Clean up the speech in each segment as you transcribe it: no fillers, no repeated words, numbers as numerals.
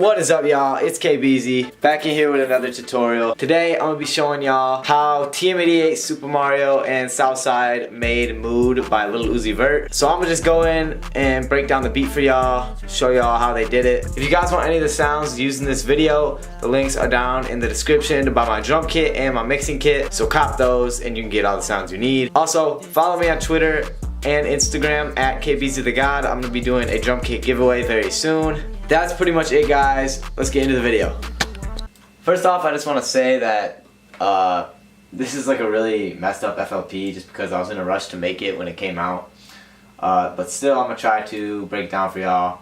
What is up, y'all? It's KBeaZy back in here with another tutorial. Today I'm gonna be showing y'all how TM88, Super Mario, and Southside made Mood by Lil Uzi Vert. So I'm gonna just go in and break down the beat for y'all, show y'all how they did it. If you guys want any of the sounds used in this video, the links are down in the description to buy my drum kit and my mixing kit. So cop those and you can get all the sounds you need. Also, follow me on Twitter and Instagram at KBeaZyTHEGoD. I'm gonna be doing a drum kit giveaway very soon. That's pretty much it, guys. Let's get into the video. First off, I just want to say that this is like a really messed up FLP just because I was in a rush to make it when it came out. But still, I'm gonna try to break it down for y'all.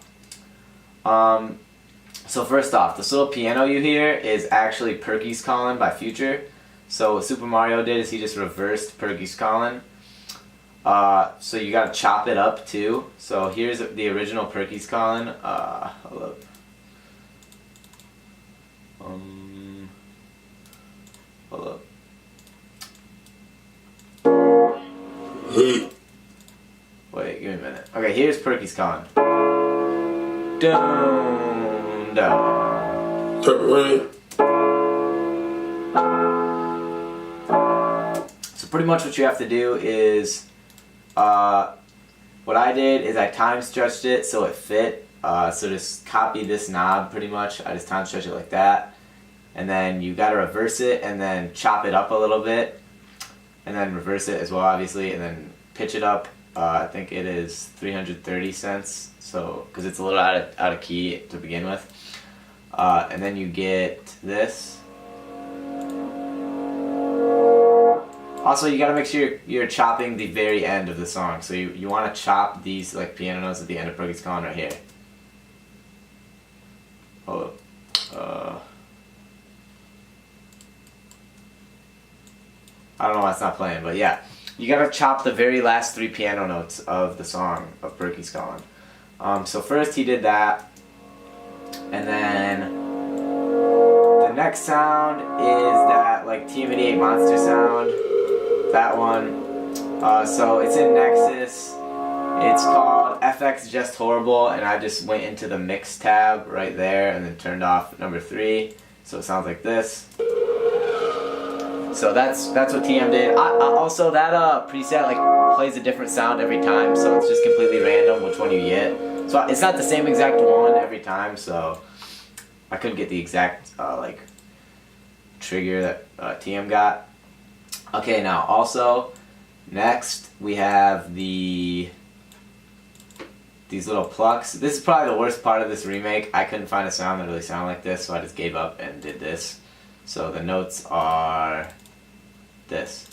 So first off, this little piano you hear is actually Perky's Callin' by Future. So what Super Mario did is he just reversed Perky's Callin'. So you gotta chop it up too. So here's the original Perky's Callin'. Hold up. Hold up. Wait, give me a minute. Okay, here's Perky's Callin'. Down, down. So pretty much what you have to do is what I did is I time stretched it so it fit. So just copy this knob pretty much. I just time stretch it like that. And then you gotta reverse it and then chop it up a little bit. And then reverse it as well, obviously. And then pitch it up. I think it is 330 cents. So, because it's a little out of key to begin with. And then you get this. Also, you gotta make sure you're chopping the very end of the song. So you want to chop these like piano notes at the end of Perky's Callin' right here. Hold up. I don't know why it's not playing, but yeah. You gotta chop the very last 3 piano notes of the song of Perky's Callin'. So first he did that. And then the next sound is that like TM88 monster sound. That one. So it's in Nexus. It's called FX Just Horrible, and I just went into the mix tab right there and then turned off number 3. So it sounds like this. So that's what TM did. Also that preset like plays a different sound every time, so it's just completely random which one you get. So it's not the same exact one every time, so I couldn't get the exact like trigger that TM got. Okay, now also next we have these little plucks. This is probably the worst part of this remake. I couldn't find a sound that really sounded like this, so I just gave up and did this. So the notes are this.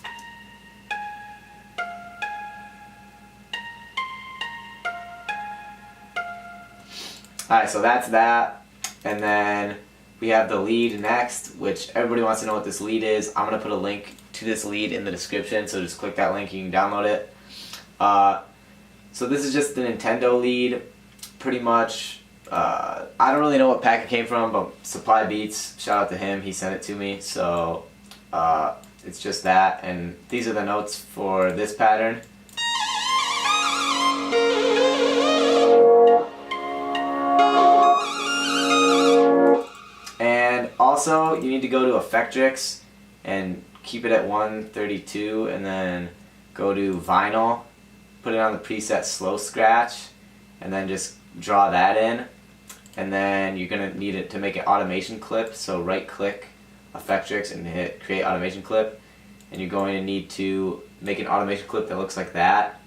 Alright, so that's that. And then we have the lead next, which everybody wants to know what this lead is. I'm going to put a link to this lead in the description, so just click that link, you can download it. So this is just the Nintendo lead, pretty much. I don't really know what pack it came from, but Supply Beats, shout out to him, he sent it to me. So it's just that, and these are the notes for this pattern. And also you need to go to Effectrix and keep it at 132 and then go to vinyl, put it on the preset slow scratch, and then just draw that in. And then you're going to need it to make an automation clip, so right click Effectrix and hit create automation clip, and you're going to need to make an automation clip that looks like that,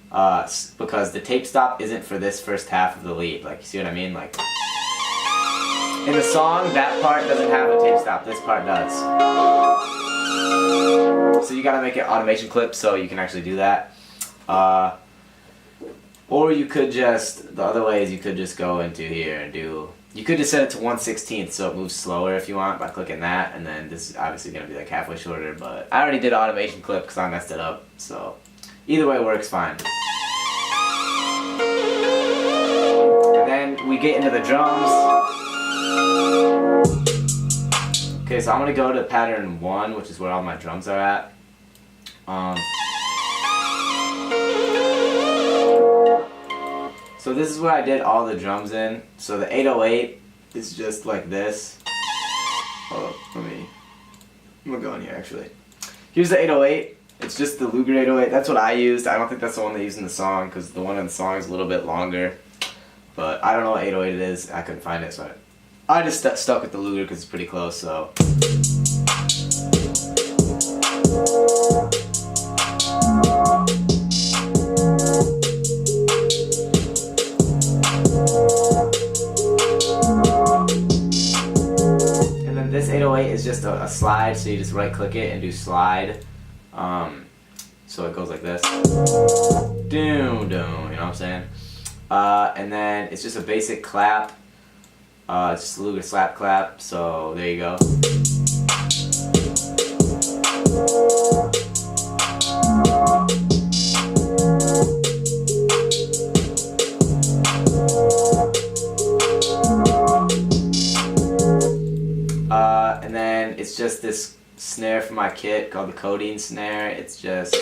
because the tape stop isn't for this first half of the lead, like you see what I mean? Like in the song that part doesn't have a tape stop, this part does. So you gotta make an automation clip so you can actually do that. Or you could just, the other way is you could just go into here and do, you could just set it to 1/16 so it moves slower if you want by clicking that, and then this is obviously gonna be like halfway shorter, but I already did an automation clip because I messed it up, so either way works fine. And then we get into the drums. Okay, so I'm gonna go to pattern 1, which is where all my drums are at. So this is where I did all the drums in. So the 808 is just like this. Oh, I'm gonna go in here actually. Here's the 808. It's just the Luger 808. That's what I used. I don't think that's the one they used in the song because the one in the song is a little bit longer. But I don't know what 808 it is. I couldn't find it, so I just stuck with the Luger because it's pretty close. So. And then this 808 is just a slide, so you just right click it and do slide. So it goes like this. Doom, doom, you know what I'm saying? And then it's just a basic clap. It's just a Luger slap clap, so there you go. And then it's just this snare from my kit called the codeine snare. It's just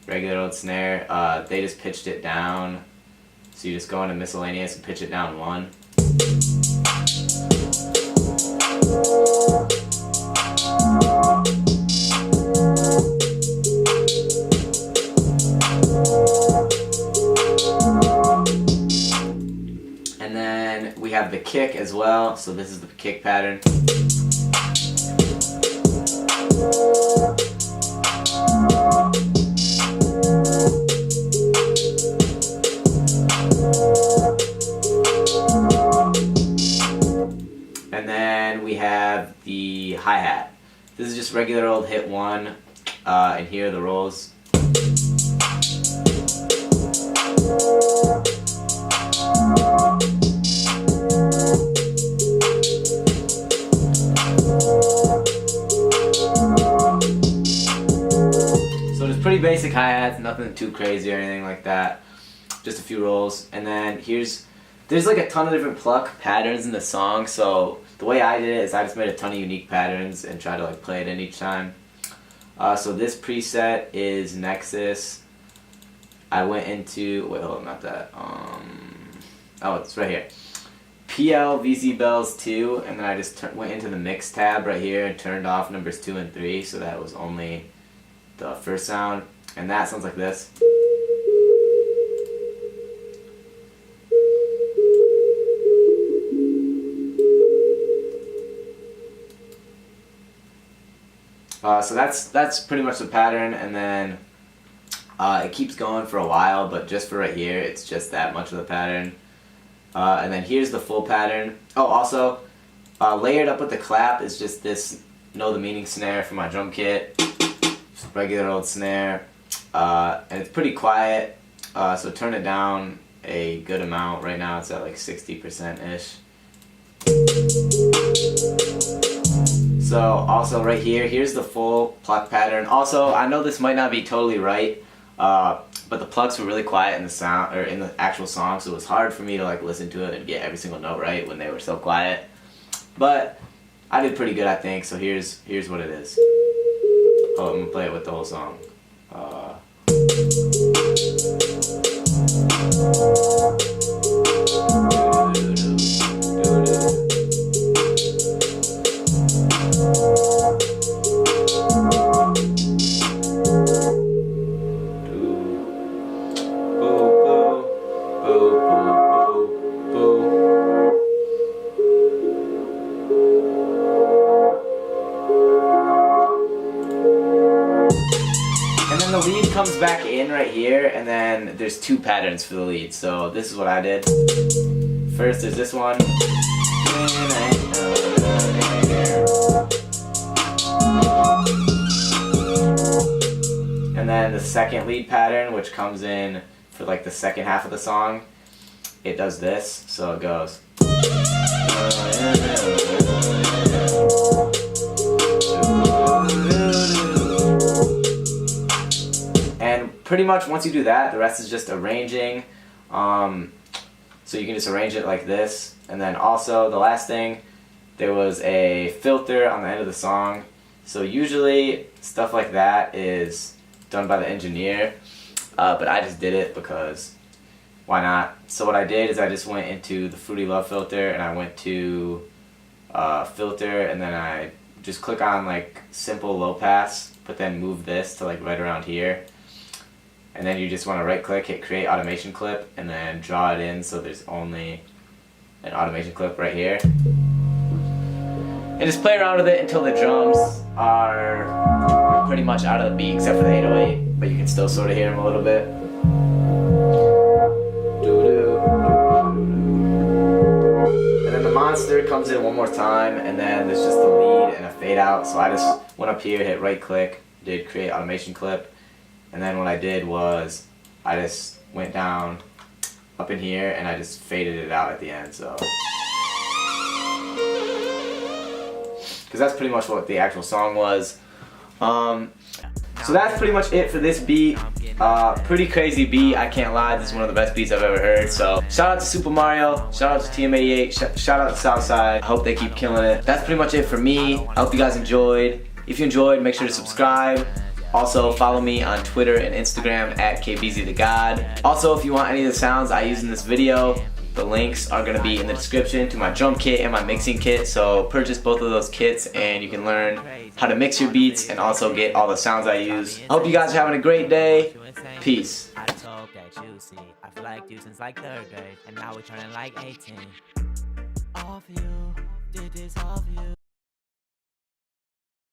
regular old snare. They just pitched it down. So you just go into miscellaneous and pitch it down 1. And then we have the kick as well. So this is the kick pattern. And then we have the hi-hat. This is just regular old hit 1, and here are the rolls. So it's pretty basic hi-hats, nothing too crazy or anything like that. Just a few rolls, and then there's like a ton of different pluck patterns in the song, so the way I did it is I just made a ton of unique patterns and tried to like play it in each time. So this preset is Nexus. I went into, wait, hold on, not that. Oh, it's right here. PL Bells 2, and then I just went into the mix tab right here and turned off numbers 2 and 3, so that was only the first sound, and that sounds like this. So that's pretty much the pattern, and then it keeps going for a while, but just for right here, it's just that much of the pattern. And then here's the full pattern. Oh, also, layered up with the clap is just this Know the Meaning snare from my drum kit. Just regular old snare. And it's pretty quiet, so turn it down a good amount. Right now it's at like 60%-ish. So also right here, here's the full pluck pattern. Also, I know this might not be totally right, but the plucks were really quiet in the sound or in the actual song, so it was hard for me to like listen to it and get every single note right when they were so quiet. But I did pretty good, I think. So here's what it is. Oh, I'm gonna play it with the whole song. And then the lead comes back in right here, and then there's 2 patterns for the lead. So this is what I did. First there's this one. And then the second lead pattern, which comes in for like the second half of the song, it does this, so it goes. And pretty much once you do that, the rest is just arranging. So you can just arrange it like this. And then also the last thing, there was a filter on the end of the song. So usually stuff like that is done by the engineer, but I just did it because why not? So what I did is I just went into the Fruity Love filter, and I went to filter, and then I just click on like simple low pass, but then move this to like right around here. And then you just want to right click, hit create automation clip, and then draw it in so there's only an automation clip right here. And just play around with it until the drums are pretty much out of the beat except for the 808, but you can still sort of hear them a little bit. And then the monster comes in one more time, and then there's just the lead and a fade out. So I just went up here, hit right click, did create automation clip, and then what I did was I just went down up in here and I just faded it out at the end. So because that's pretty much what the actual song was. So that's pretty much it for this beat. Pretty crazy beat, I can't lie. This is one of the best beats I've ever heard. So shout out to Supah Mario, shout out to TM88, shout out to Southside. I hope they keep killing it. That's pretty much it for me. I hope you guys enjoyed. If you enjoyed, make sure to subscribe. Also, follow me on Twitter and Instagram at KBeaZyTHEGoD. Also, if you want any of the sounds I use in this video, the links are going to be in the description to my drum kit and my mixing kit. So purchase both of those kits and you can learn how to mix your beats and also get all the sounds I use. I hope you guys are having a great day. Peace. I told that you see, I feel like you since like 3rd grade, and now we're turning like 18. All for you, did this all for you.